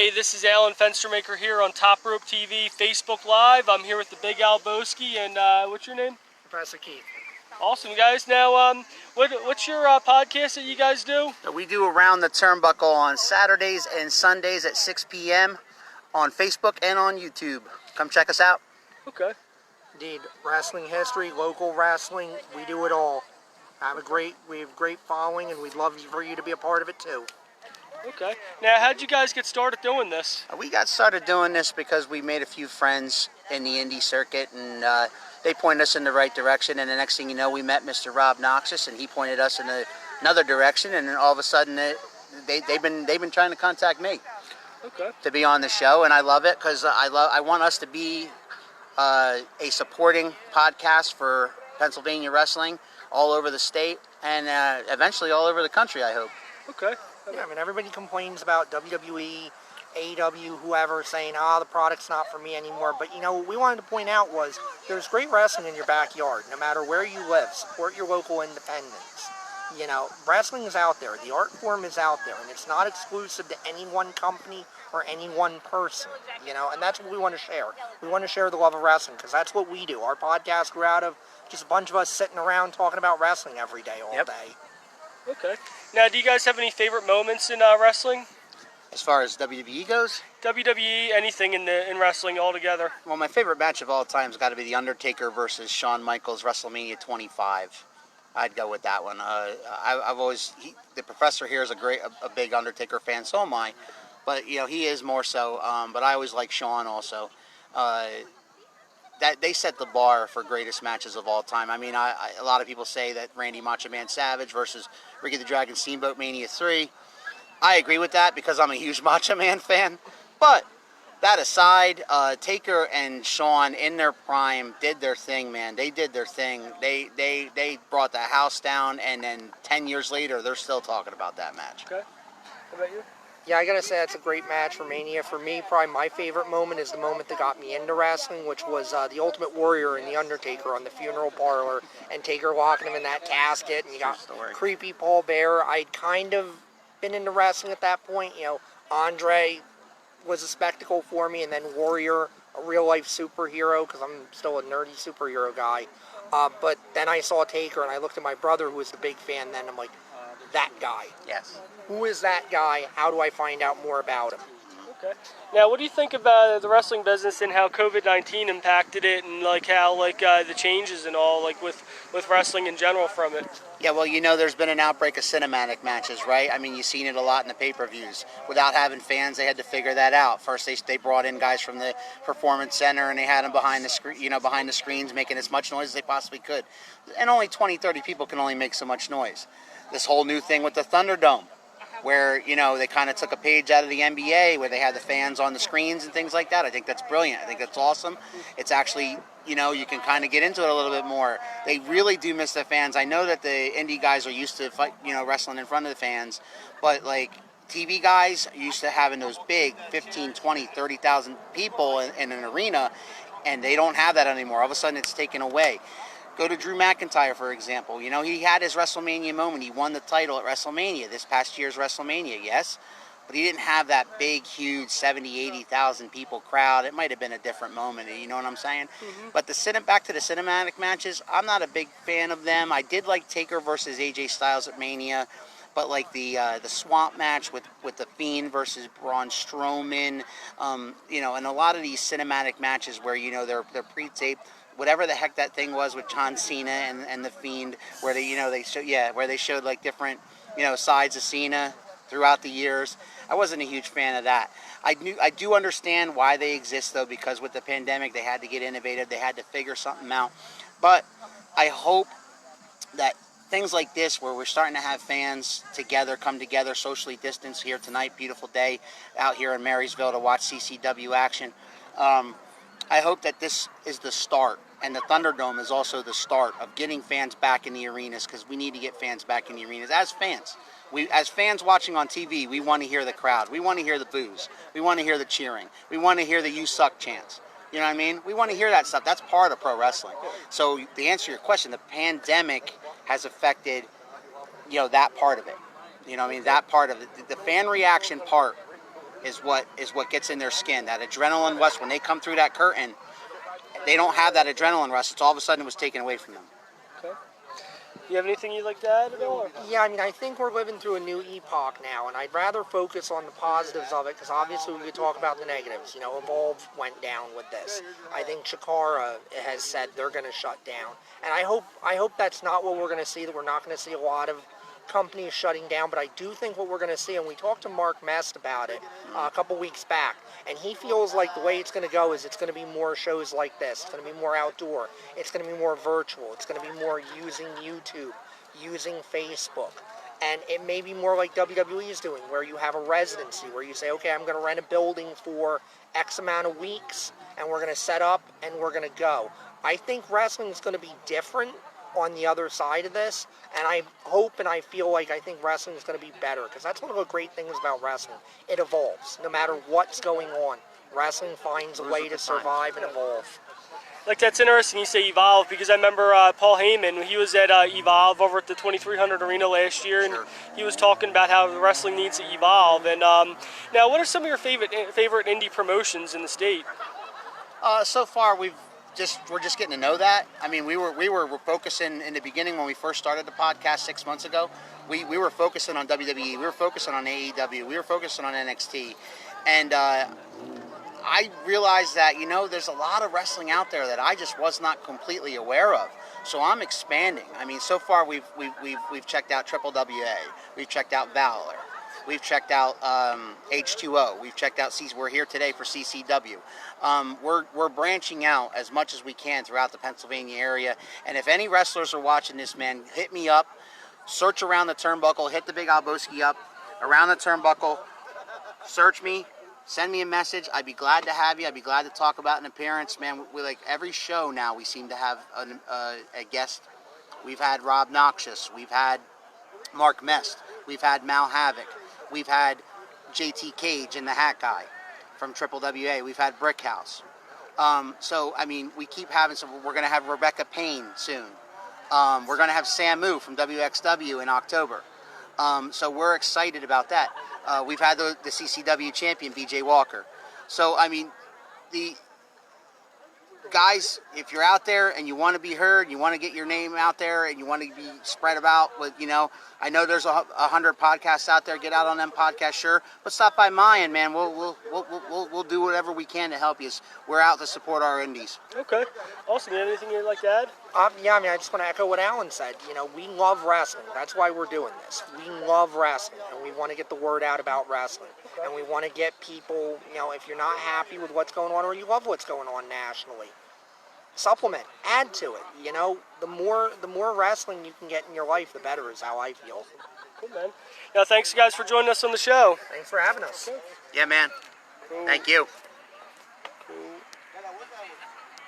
Hey, this is Alan Fenstermaker here on Top Rope TV, Facebook Live. I'm here with the Big Al Boski, and what's your name? Professor Keith. Awesome, guys. Now, what's your podcast that you guys do? We do Around the Turnbuckle on Saturdays and Sundays at 6 p.m. on Facebook and on YouTube. Come check us out. Okay. Indeed, wrestling history, local wrestling, we do it all. We have great following, and we'd love for you to be a part of it too. Okay. Now, how'd you guys get started doing this? We got started doing this because we made a few friends in the indie circuit, and they pointed us in the right direction. And the next thing you know, we met Mr. Rob Noxus, and he pointed us in another direction. And then all of a sudden, they've been trying to contact me to be on the show, and I love it because I want us to be a supporting podcast for Pennsylvania wrestling all over the state and eventually all over the country, I hope. Okay. Yeah, I mean, everybody complains about WWE, AEW, whoever, saying, the product's not for me anymore. But, what we wanted to point out was there's great wrestling in your backyard, no matter where you live. Support your local independents. Wrestling is out there. The art form is out there, and it's not exclusive to any one company or any one person, and that's what we want to share. We want to share the love of wrestling, because that's what we do. Our podcast grew out of just a bunch of us sitting around talking about wrestling every day, all day. Okay. Now, do you guys have any favorite moments in wrestling? As far as WWE goes? WWE, anything in wrestling altogether? Well, my favorite match of all time has got to be The Undertaker versus Shawn Michaels, WrestleMania 25. I'd go with that one. The professor here is a big Undertaker fan, so am I. But, he is more so. But I always like Shawn also. That they set the bar for greatest matches of all time. I mean, a lot of people say that Randy Macho Man Savage versus Ricky the Dragon Steamboat Mania 3. I agree with that because I'm a huge Macho Man fan. But that aside, Taker and Shawn in their prime did their thing, man. They did their thing. They brought the house down, and then 10 years later, they're still talking about that match. Okay. How about you? Yeah, I gotta say that's a great match for Mania. For me, probably my favorite moment is the moment that got me into wrestling, which was the Ultimate Warrior and the Undertaker on the funeral parlor, and Taker locking him in that casket, and you got creepy Paul Bearer. I'd kind of been into wrestling at that point. Andre was a spectacle for me, and then Warrior, a real-life superhero, because I'm still a nerdy superhero guy. But then I saw Taker, and I looked at my brother, who was the big fan then, I'm like, that guy. Yes. Who is that guy? How do I find out more about him? Okay. Now, what do you think about the wrestling business and how COVID-19 impacted it, and how the changes and all with wrestling in general from it? Yeah, well, there's been an outbreak of cinematic matches, right? I mean, you've seen it a lot in the pay-per-views. Without having fans, they had to figure that out. First, they brought in guys from the Performance Center, and they had them behind the screens, making as much noise as they possibly could. And only 20, 30 people can only make so much noise. This whole new thing with the Thunderdome, where, they kind of took a page out of the NBA, where they had the fans on the screens and things like that. I think that's brilliant. I think that's awesome. It's actually, you can kind of get into it a little bit more. They really do miss the fans. I know that the indie guys are used to wrestling in front of the fans, but TV guys are used to having those big 15, 20, 30,000 people in an arena, and they don't have that anymore. All of a sudden, it's taken away. Go to Drew McIntyre, for example. He had his WrestleMania moment. He won the title at WrestleMania, this past year's WrestleMania, yes? But he didn't have that big, huge 70, 80,000 people crowd. It might have been a different moment, you know what I'm saying? Mm-hmm. But back to the cinematic matches, I'm not a big fan of them. I did like Taker versus AJ Styles at Mania, but the Swamp match with The Fiend versus Braun Strowman, and a lot of these cinematic matches where, they're pre-taped, whatever the heck that thing was with John Cena and The Fiend, where they showed different, sides of Cena throughout the years. I wasn't a huge fan of that. I do understand why they exist, though, because with the pandemic, they had to get innovative. They had to figure something out. But I hope that things like this, where we're starting to have fans come together, socially distanced here tonight, beautiful day out here in Marysville to watch CCW action. I hope that this is the start, and the Thunderdome is also the start of getting fans back in the arenas, because we need to get fans back in the arenas. As fans watching on TV, we want to hear the crowd. We want to hear the boos. We want to hear the cheering. We want to hear the "you suck" chants. You know what I mean? We want to hear that stuff. That's part of pro wrestling. So to answer your question, the pandemic has affected, that part of it. That part of it. The fan reaction part is what gets in their skin. That adrenaline rush, when they come through that curtain, they don't have that adrenaline rush. It's all of a sudden it was taken away from them. Okay. You have anything you'd like to add at all? Yeah, I mean, I think we're living through a new epoch now, and I'd rather focus on the positives of it, because obviously we could talk about the negatives. You know, Evolve went down with this. I think Chikara has said they're going to shut down, and I hope that's not what we're going to see, that we're not going to see a lot of companies shutting down, but I do think what we're going to see, and we talked to Mark Mest about it a couple weeks back, and he feels like the way it's going to go is it's going to be more shows like this. It's going to be more outdoor. It's going to be more virtual. It's going to be more using YouTube, using Facebook. And it may be more like WWE is doing, where you have a residency, where you say, okay, I'm going to rent a building for X amount of weeks, and we're going to set up, and we're going to go. I think wrestling is going to be different on the other side of this, and I hope and I feel like I think wrestling is going to be better, because that's one of the great things about wrestling. It evolves. No matter what's going on, wrestling finds a way to survive and evolve. Like, that's interesting you say Evolve, because I remember Paul Heyman, he was at Evolve over at the 2300 Arena last year, and he was talking about how the wrestling needs to evolve. And now, what are some of your favorite indie promotions in the state? So far, we're just getting to know that. I mean, we were focusing in the beginning when we first started the podcast 6 months ago. We were focusing on WWE, we were focusing on AEW, we were focusing on NXT, and I realized that, you know, there's a lot of wrestling out there that I just was not completely aware of. So I'm expanding. I mean, so far we've checked out Triple WA, we've checked out Valor, we've checked out H2O, we've checked out we're here today for CCW. We're branching out as much as we can throughout the Pennsylvania area. And if any wrestlers are watching this, man, hit me up. Search around the turnbuckle. Hit the Big Alboski up around the turnbuckle. Search me. Send me a message. I'd be glad to have you. I'd be glad to talk about an appearance, man. We like every show now. We seem to have a guest. We've had Rob Noxious. We've had Mark Mest. We've had Mal Havoc. We've had JT Cage and the Hat Guy from Triple WA. We've had Brickhouse. So, I mean, we keep having some. We're going to have Rebecca Payne soon. We're going to have Samu from WXW in October. So we're excited about that. We've had the CCW champion, BJ Walker. So, I mean, the guys, if you're out there and you want to be heard, you want to get your name out there, and you want to be spread about with, you know, I know there's 100 podcasts out there. Get out on them podcasts, sure, but stop by mine, man. We'll do whatever we can to help you. We're out to support our indies. Okay, awesome. You have anything you'd like to add? Yeah, I mean, I just want to echo what Alan said. You know, we love wrestling. That's why we're doing this. We love wrestling, and we want to get the word out about wrestling. And we want to get people, you know, if you're not happy with what's going on or you love what's going on nationally, supplement, add to it. You know, the more wrestling you can get in your life, the better is how I feel. Cool, man. Now, thanks, guys, for joining us on the show. Thanks for having us. Yeah, man. Thank you.